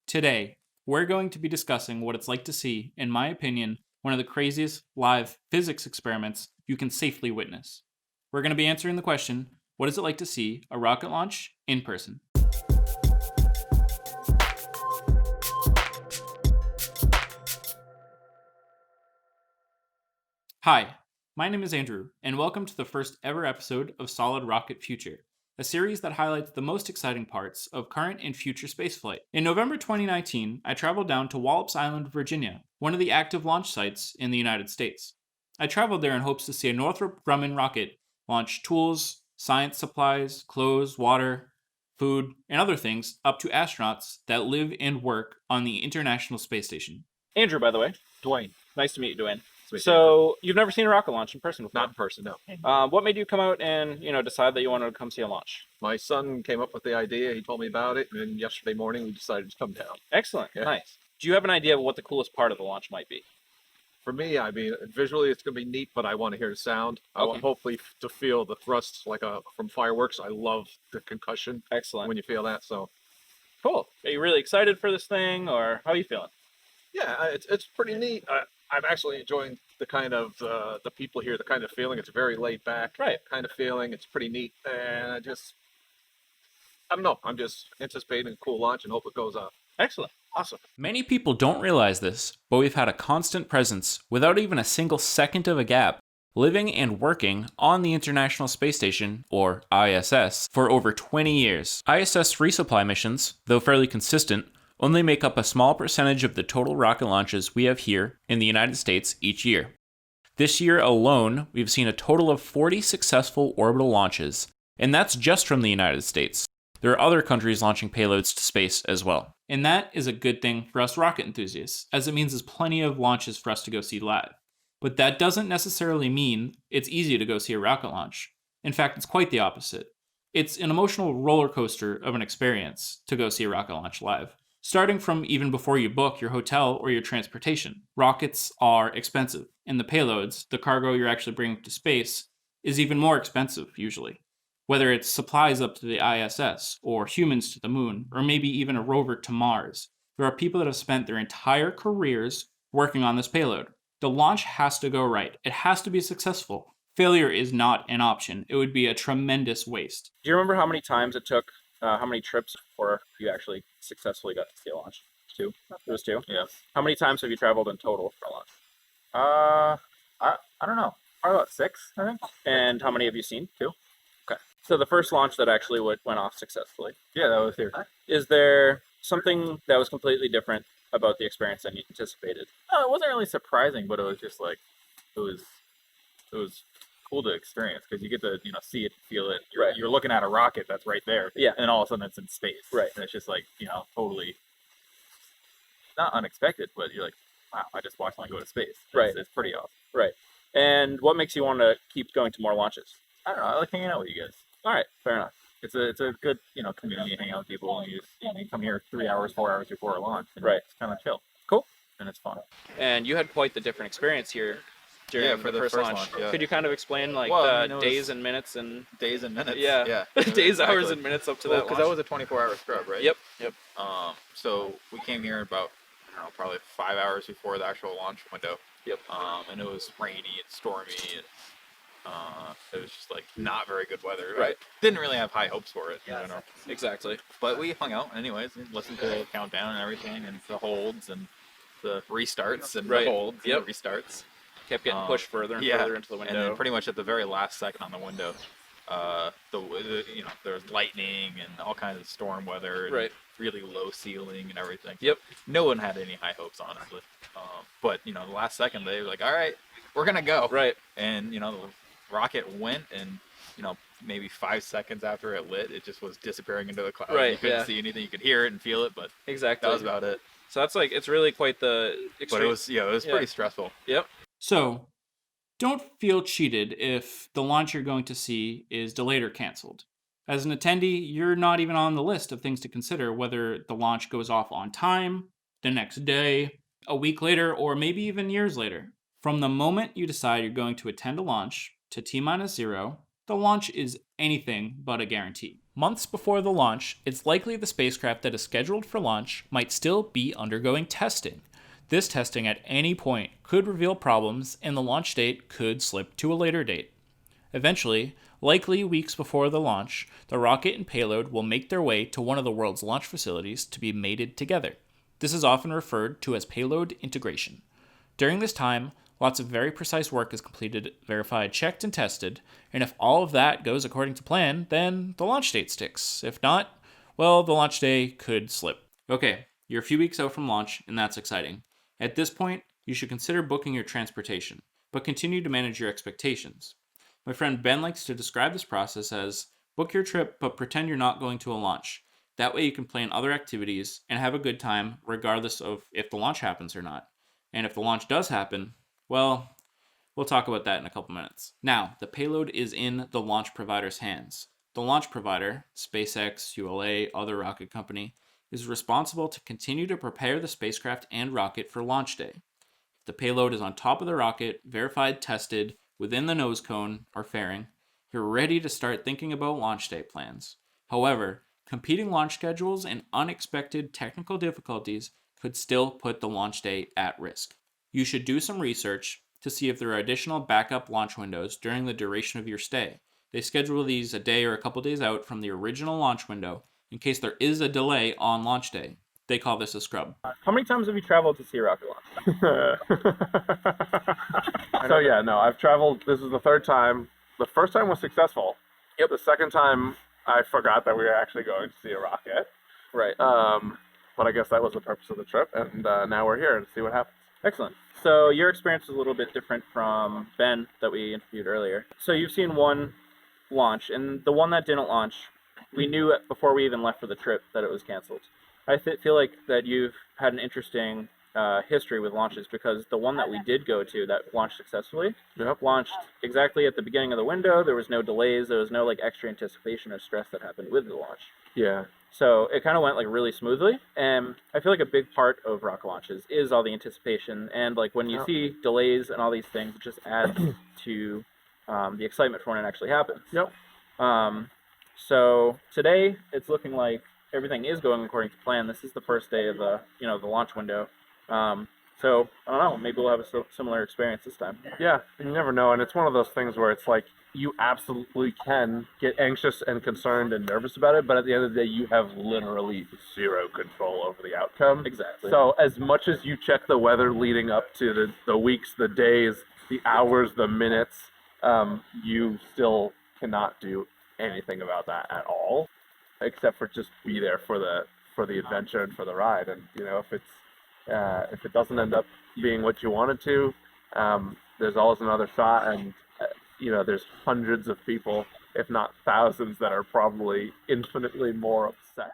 Today, we're going to be discussing what it's like to see, in my opinion, one of the craziest live physics experiments you can safely witness. We're going to be answering the question, what is it like to see a rocket launch in person? Hi, my name is Andrew, and welcome to the first ever episode of Solid Rocket Future, a series that highlights the most exciting parts of current and future spaceflight. In November 2019, I traveled down to Wallops Island, Virginia, one of the active launch sites in the United States. I traveled there in hopes to see a Northrop Grumman rocket launch tools, science supplies, clothes, water, food, and other things up to astronauts that live and work on the International Space Station. Andrew, by the way. Dwayne. Nice to meet you, Dwayne. So you've never seen a rocket launch in person before? Not in person, no. What made you come out and decide that you wanted to come see a launch? My son came up with the idea. He told me about it, and yesterday morning we decided to come down. Excellent, Yeah. Nice. Do you have an idea of what the coolest part of the launch might be? For me, I mean, visually it's going to be neat, but I want to hear the sound. I want hopefully to feel the thrust from fireworks. I love the concussion. Excellent. When you feel that, so. Cool. Are you really excited for this thing, or how are you feeling? Yeah, it's pretty neat. I'm actually enjoying the kind of the people here, the kind of feeling. It's very laid back, kind of feeling. It's pretty neat, and I don't know. I'm just anticipating a cool launch and hope it goes off. Excellent. Awesome. Many people don't realize this, but we've had a constant presence, without even a single second of a gap, living and working on the International Space Station, or ISS, for over 20 years. ISS resupply missions, though fairly consistent, only make up a small percentage of the total rocket launches we have here in the United States each year. This year alone, we've seen a total of 40 successful orbital launches, and that's just from the United States. There are other countries launching payloads to space as well. And that is a good thing for us rocket enthusiasts, as it means there's plenty of launches for us to go see live. But that doesn't necessarily mean it's easy to go see a rocket launch. In fact, it's quite the opposite. It's an emotional roller coaster of an experience to go see a rocket launch live. Starting from even before you book your hotel or your transportation. Rockets are expensive, and the payloads, the cargo you're actually bringing to space, is even more expensive usually. Whether it's supplies up to the ISS, or humans to the moon, or maybe even a rover to Mars, there are people that have spent their entire careers working on this payload. The launch has to go right. It has to be successful. Failure is not an option. It would be a tremendous waste. Do you remember how many times it took, how many trips before you actually successfully got to see a launch? 2? It was 2? Yeah. How many times have you traveled in total for a launch? I don't know. Probably about 6, I think. And how many have you seen? 2. Okay. So the first launch that actually went off successfully. Yeah, that was here. Is there something that was completely different about the experience than you anticipated? No, it wasn't really surprising, but it was just like, it was cool to experience because you get to, see it, feel it. You're looking at a rocket that's right there. Yeah. And then all of a sudden it's in space. Right. And it's just like, totally not unexpected, but you're like, wow, I just watched one go to space. It's pretty awesome. Right. And what makes you want to keep going to more launches? I don't know. I like hanging out with you guys. All right, fair enough. It's a good, community to hang out with people. And you come here 3 hours, 4 hours before a launch. And Right. It's kind of chill. Cool. And it's fun. And you had quite the different experience here during for the first launch. yeah. Could you kind of explain days and minutes and Days and minutes. Yeah. Yeah. days, hours, and minutes up to that? Because that was a 24-hour scrub, right? Yep. So we came here about, probably 5 hours before the actual launch window. Yep. And it was rainy and stormy and it was just like not very good weather. Right. Didn't really have high hopes for it. Exactly. But we hung out anyways and listened to the countdown and everything and the holds and the restarts and the holds and the restarts. Kept getting pushed further and further into the window. And then pretty much at the very last second on the window, there was lightning and all kinds of storm weather and really low ceiling and everything. Yep. No one had any high hopes, honestly. But the last second they were like, all right, we're gonna go. Right. And the rocket went and maybe 5 seconds after it lit, it just was disappearing into the cloud. Right. You couldn't see anything. You could hear it and feel it, but exactly that was about it. So that's it's really quite the extreme. But it was pretty stressful. Yep. So don't feel cheated if the launch you're going to see is delayed or canceled. As an attendee, you're not even on the list of things to consider whether the launch goes off on time, the next day, a week later, or maybe even years later. From the moment you decide you're going to attend a launch to T-0, the launch is anything but a guarantee. Months before the launch, it's likely the spacecraft that is scheduled for launch might still be undergoing testing. This testing at any point could reveal problems, and the launch date could slip to a later date. Eventually, likely weeks before the launch, the rocket and payload will make their way to one of the world's launch facilities to be mated together. This is often referred to as payload integration. During this time, lots of very precise work is completed, verified, checked, and tested, and if all of that goes according to plan, then the launch date sticks. If not, well, the launch day could slip. Okay, you're a few weeks out from launch, and that's exciting. At this point, you should consider booking your transportation, but continue to manage your expectations. My friend Ben likes to describe this process as book your trip, but pretend you're not going to a launch. That way you can plan other activities and have a good time regardless of if the launch happens or not. And if the launch does happen, well, we'll talk about that in a couple minutes. Now, the payload is in the launch provider's hands. The launch provider, SpaceX, ULA, other rocket company, is responsible to continue to prepare the spacecraft and rocket for launch day. If the payload is on top of the rocket, verified, tested, within the nose cone or fairing, you're ready to start thinking about launch day plans. However, competing launch schedules and unexpected technical difficulties could still put the launch day at risk. You should do some research to see if there are additional backup launch windows during the duration of your stay. They schedule these a day or a couple days out from the original launch window in case there is a delay on launch day. They call this a scrub. How many times have you traveled to see a rocket launch? So yeah, no, I've traveled. This is the third time. The first time was successful. Yep. The second time, I forgot that we were actually going to see a rocket. Right. But I guess that was the purpose of the trip, and now we're here to see what happens. Excellent. So your experience is a little bit different from Ben that we interviewed earlier. So you've seen one launch, and the one that didn't launch, we knew before we even left for the trip that it was canceled. I feel like that you've had an interesting history with launches, because the one that we did go to that launched successfully launched exactly at the beginning of the window. There was no delays. There was no like extra anticipation or stress that happened with the launch. Yeah. So it kind of went like really smoothly, and I feel like a big part of rocket launches is all the anticipation, and like when you see delays and all these things, it just adds to the excitement for when it actually happens. Yep. So today it's looking like everything is going according to plan. This is the first day of the the launch window. So I don't know, maybe we'll have a similar experience this time. Yeah, you never know, and it's one of those things where it's like you absolutely can get anxious and concerned and nervous about it, but at the end of the day, you have literally zero control over the outcome. Exactly. So as much as you check the weather leading up to the weeks, the days, the hours, the minutes, you still cannot do anything about that at all, except for just be there for the adventure and for the ride. And if it doesn't end up being what you wanted to, there's always another shot, and there's hundreds of people, if not thousands, that are probably infinitely more upset.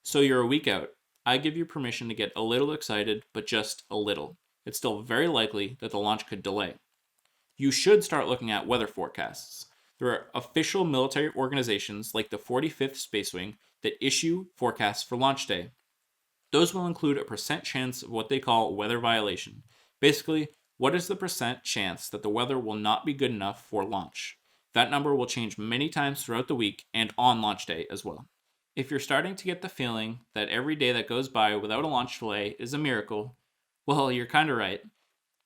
So you're a week out. I give you permission to get a little excited, but just a little. It's still very likely that the launch could delay. You should start looking at weather forecasts. There are official military organizations like the 45th Space Wing that issue forecasts for launch day. Those will include a percent chance of what they call weather violation. Basically, what is the percent chance that the weather will not be good enough for launch? That number will change many times throughout the week and on launch day as well. If you're starting to get the feeling that every day that goes by without a launch delay is a miracle, well, you're kind of right.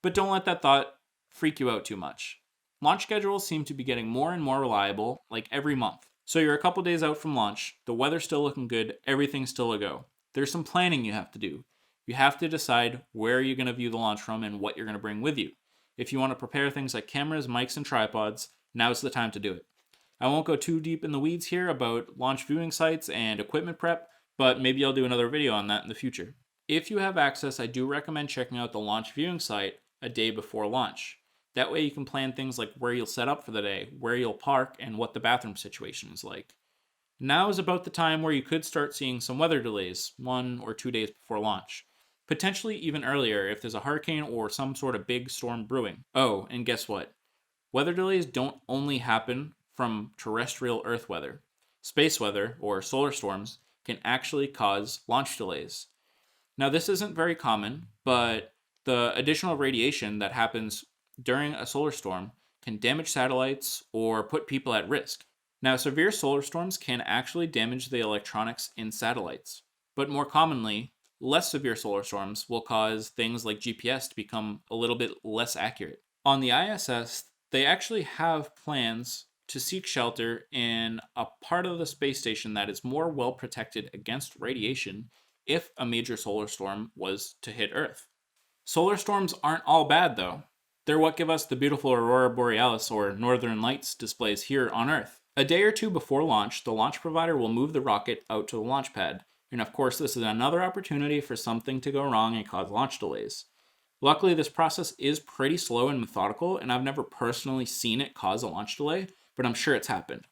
But don't let that thought freak you out too much. Launch schedules seem to be getting more and more reliable, like every month. So you're a couple days out from launch, the weather's still looking good, everything's still a go. There's some planning you have to do. You have to decide where you're going to view the launch from and what you're going to bring with you. If you want to prepare things like cameras, mics, and tripods, now's the time to do it. I won't go too deep in the weeds here about launch viewing sites and equipment prep, but maybe I'll do another video on that in the future. If you have access, I do recommend checking out the launch viewing site a day before launch. That way you can plan things like where you'll set up for the day, where you'll park, and what the bathroom situation is like. Now is about the time where you could start seeing some weather delays, 1 or 2 days before launch. Potentially even earlier if there's a hurricane or some sort of big storm brewing. Oh, and guess what? Weather delays don't only happen from terrestrial Earth weather. Space weather, or solar storms, can actually cause launch delays. Now this isn't very common, but the additional radiation that happens during a solar storm can damage satellites or put people at risk. Now, severe solar storms can actually damage the electronics in satellites, but more commonly, less severe solar storms will cause things like GPS to become a little bit less accurate. On the ISS, they actually have plans to seek shelter in a part of the space station that is more well protected against radiation if a major solar storm was to hit Earth. Solar storms aren't all bad, though. They're what give us the beautiful aurora borealis or northern lights displays here on Earth. A day or two before launch, the launch provider will move the rocket out to the launch pad, and of course this is another opportunity for something to go wrong and cause launch delays. Luckily, this process is pretty slow and methodical, and I've never personally seen it cause a launch delay, but I'm sure it's happened.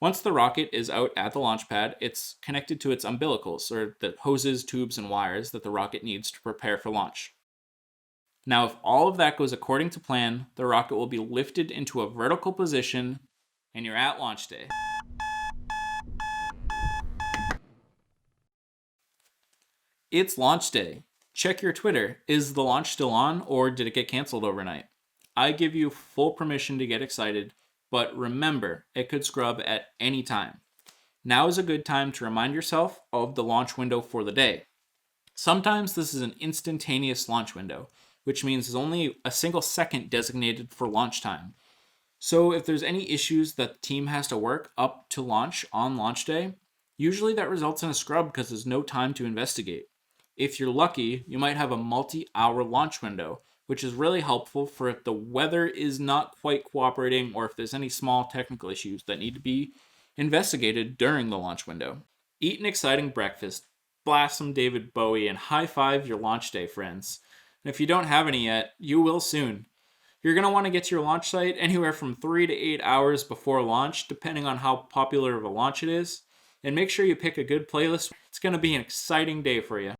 Once the rocket is out at the launch pad, it's connected to its umbilicals, or the hoses, tubes, and wires that the rocket needs to prepare for launch. Now, if all of that goes according to plan, the rocket will be lifted into a vertical position, and you're at launch day. It's launch day. Check your Twitter. Is the launch still on, or did it get canceled overnight? I give you full permission to get excited, but remember, it could scrub at any time. Now is a good time to remind yourself of the launch window for the day. Sometimes this is an instantaneous launch window, which means there's only a single second designated for launch time. So if there's any issues that the team has to work up to launch on launch day, usually that results in a scrub because there's no time to investigate. If you're lucky, you might have a multi-hour launch window, which is really helpful for if the weather is not quite cooperating or if there's any small technical issues that need to be investigated during the launch window. Eat an exciting breakfast, blast some David Bowie, and high-five your launch day friends. And if you don't have any yet, you will soon. You're going to want to get to your launch site anywhere from 3 to 8 hours before launch, depending on how popular of a launch it is. And make sure you pick a good playlist. It's going to be an exciting day for you.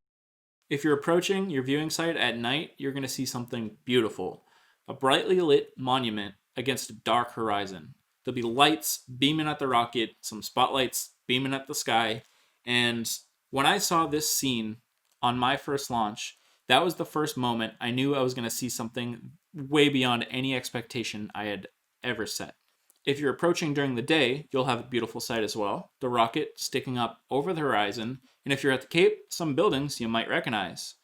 If you're approaching your viewing site at night, you're going to see something beautiful. A brightly lit monument against a dark horizon. There'll be lights beaming at the rocket, some spotlights beaming at the sky. And when I saw this scene on my first launch, that was the first moment I knew I was going to see something way beyond any expectation I had ever set. If you're approaching during the day, you'll have a beautiful sight as well. The rocket sticking up over the horizon, and if you're at the Cape, some buildings you might recognize.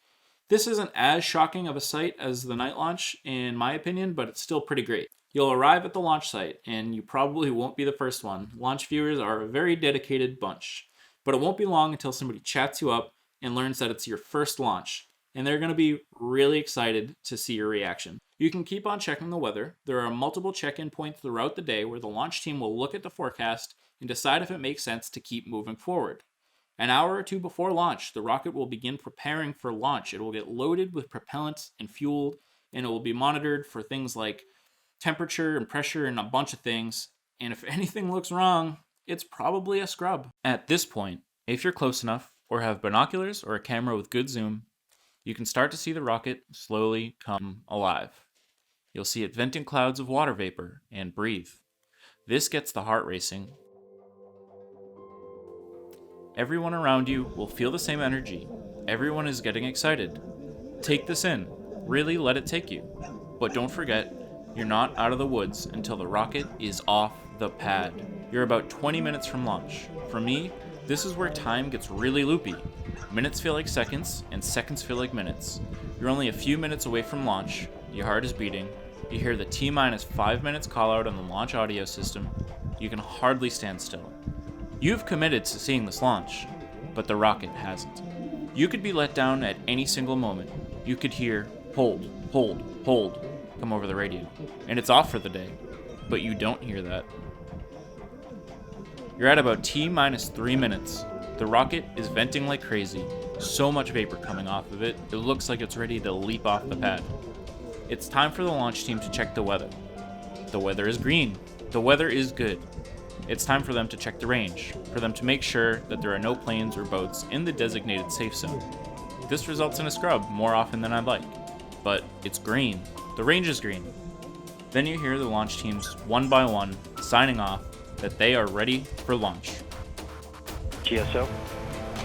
This isn't as shocking of a sight as the night launch, in my opinion, but it's still pretty great. You'll arrive at the launch site, and you probably won't be the first one. Launch viewers are a very dedicated bunch, but it won't be long until somebody chats you up and learns that it's your first launch, and they're going to be really excited to see your reaction. You can keep on checking the weather. There are multiple check-in points throughout the day where the launch team will look at the forecast and decide if it makes sense to keep moving forward. An hour or two before launch, the rocket will begin preparing for launch. It will get loaded with propellant and fueled, and it will be monitored for things like temperature and pressure and a bunch of things. And if anything looks wrong, it's probably a scrub. At this point, if you're close enough or have binoculars or a camera with good zoom, you can start to see the rocket slowly come alive. You'll see it venting clouds of water vapor and breathe. This gets the heart racing. Everyone around you will feel the same energy. Everyone is getting excited. Take this in. Really let it take you. But don't forget, you're not out of the woods until the rocket is off the pad. You're about 20 minutes from launch. For me, this is where time gets really loopy. Minutes feel like seconds, and seconds feel like minutes. You're only a few minutes away from launch. Your heart is beating. You hear the T-minus 5 minutes call out on the launch audio system. You can hardly stand still. You've committed to seeing this launch, but the rocket hasn't. You could be let down at any single moment. You could hear, hold, hold, hold, come over the radio. And it's off for the day, but you don't hear that. You're at about T-minus 3 minutes. The rocket is venting like crazy. So much vapor coming off of it, it looks like it's ready to leap off the pad. It's time for the launch team to check the weather. The weather is green. The weather is good. It's time for them to check the range, for them to make sure that there are no planes or boats in the designated safe zone. This results in a scrub more often than I'd like, but it's green. The range is green. Then you hear the launch teams one by one signing off that they are ready for launch. GSO.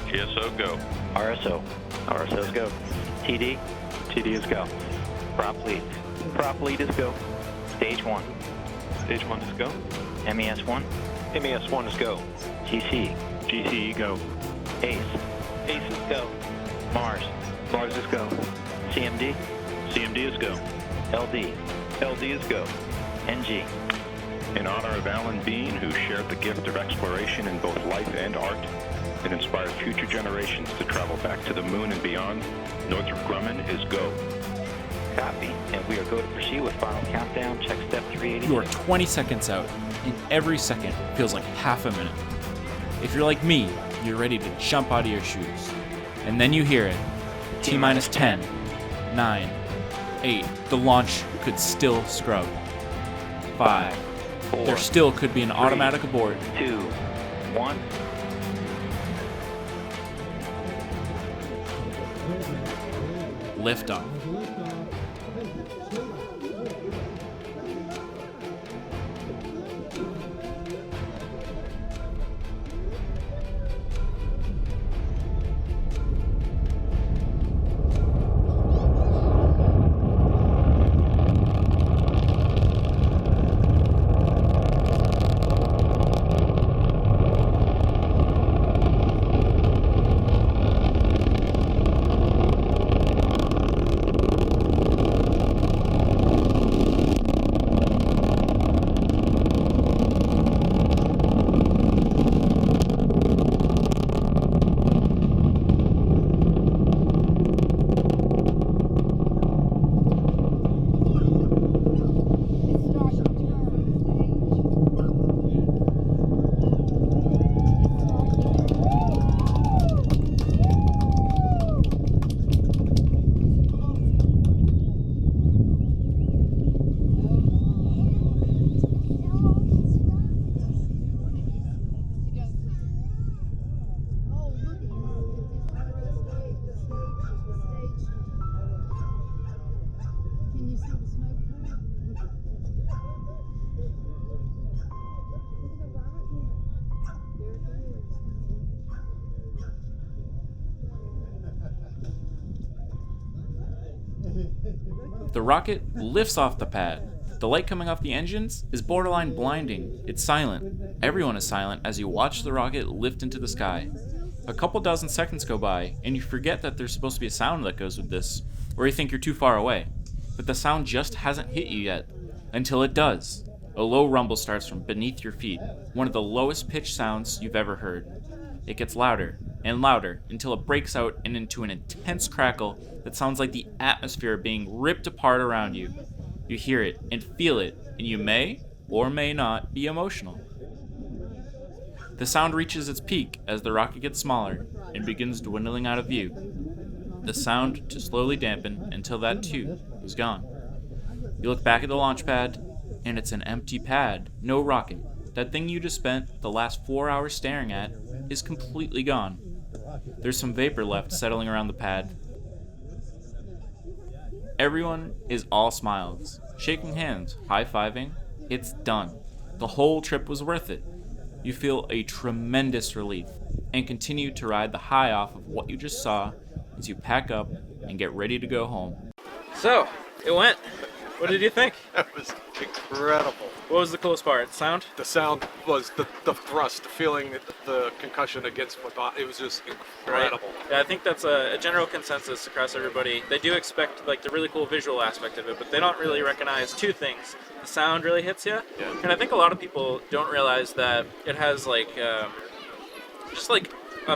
GSO go. RSO. RSO's go. TD. TD is go. Prop lead. Prop lead is go. Stage 1. Stage 1 is go. MES 1. MES-1 is go. GC. GCE go. ACE. ACE is go. Mars. Mars is go. CMD. CMD is go. LD. LD is go. NG. In honor of Alan Bean, who shared the gift of exploration in both life and art, and inspired future generations to travel back to the moon and beyond, Northrop Grumman is go. Copy. And we are go to proceed with final countdown. Check step 380. You are 20 seconds out, and every second feels like half a minute. If you're like me, you're ready to jump out of your shoes. And then you hear it. T-minus 10, 9, 8. The launch could still scrub. 5. 4, There still could be an automatic abort. 2, 1. Liftoff. The rocket lifts off the pad. The light coming off the engines is borderline blinding. It's silent. Everyone is silent as you watch the rocket lift into the sky. A couple dozen seconds go by, and you forget that there's supposed to be a sound that goes with this, or you think you're too far away. But the sound just hasn't hit you yet, until it does. A low rumble starts from beneath your feet, one of the lowest pitched sounds you've ever heard. It gets louder and louder until it breaks out and into an intense crackle that sounds like the atmosphere being ripped apart around you. You hear it and feel it, and you may or may not be emotional. The sound reaches its peak as the rocket gets smaller and begins dwindling out of view. The sound to slowly dampen until that too is gone. You look back at the launch pad, and it's an empty pad, no rocket. That thing you just spent the last 4 hours staring at is completely gone. There's some vapor left settling around the pad. Everyone is all smiles, shaking hands, high-fiving. It's done. The whole trip was worth it. You feel a tremendous relief and continue to ride the high off of what you just saw as you pack up and get ready to go home. So, it went. What did you think? That was incredible. What was the coolest part? Sound? The sound was the thrust, the feeling, the concussion against my body. It was just incredible. Right. Yeah, I think that's a general consensus across everybody. They do expect like the really cool visual aspect of it, but they don't really recognize two things. The sound really hits you, Yeah. and I think a lot of people don't realize that it has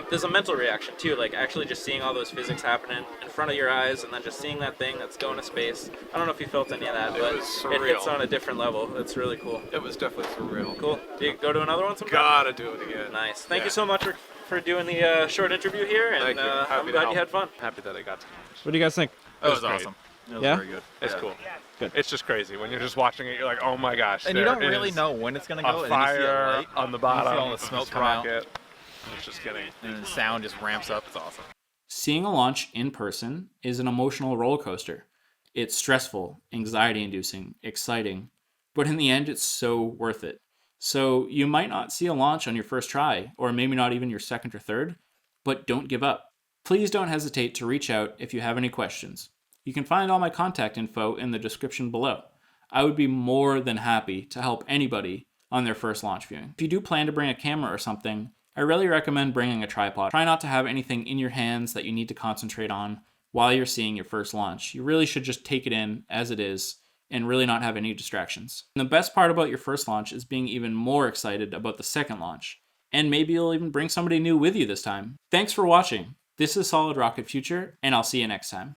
there's a mental reaction too, like actually just seeing all those physics happening in front of your eyes and then just seeing that thing that's going to space. I don't know if you felt any of that, but was surreal. it hits on a different level. It's really cool. It was definitely surreal. Cool. Do you go to another one sometime? Gotta do it again. Nice. Thank Yeah. you so much for doing the short interview here, and Thank you. I'm Happy to glad help. you had fun. Happy that I got to. What do you guys think? That was great. awesome. It was Yeah? very good. It's Yeah. cool. Good. It's just crazy when you're just watching it. You're like, oh my gosh! And you there don't really is know when it's gonna a go. And then you see a fire light, on the you bottom see all the of smoke this come out, rocket. It's just kidding. and then the sound just ramps up. It's awesome. Seeing a launch in person is an emotional roller coaster. It's stressful, anxiety-inducing, exciting, but in the end, it's so worth it. So you might not see a launch on your first try, or maybe not even your second or third, but don't give up. Please don't hesitate to reach out if you have any questions. You can find all my contact info in the description below. I would be more than happy to help anybody on their first launch viewing. If you do plan to bring a camera or something, I really recommend bringing a tripod. Try not to have anything in your hands that you need to concentrate on while you're seeing your first launch. You really should just take it in as it is and really not have any distractions. And the best part about your first launch is being even more excited about the second launch. And maybe you'll even bring somebody new with you this time. Thanks for watching. This is Solid Rocket Future, and I'll see you next time.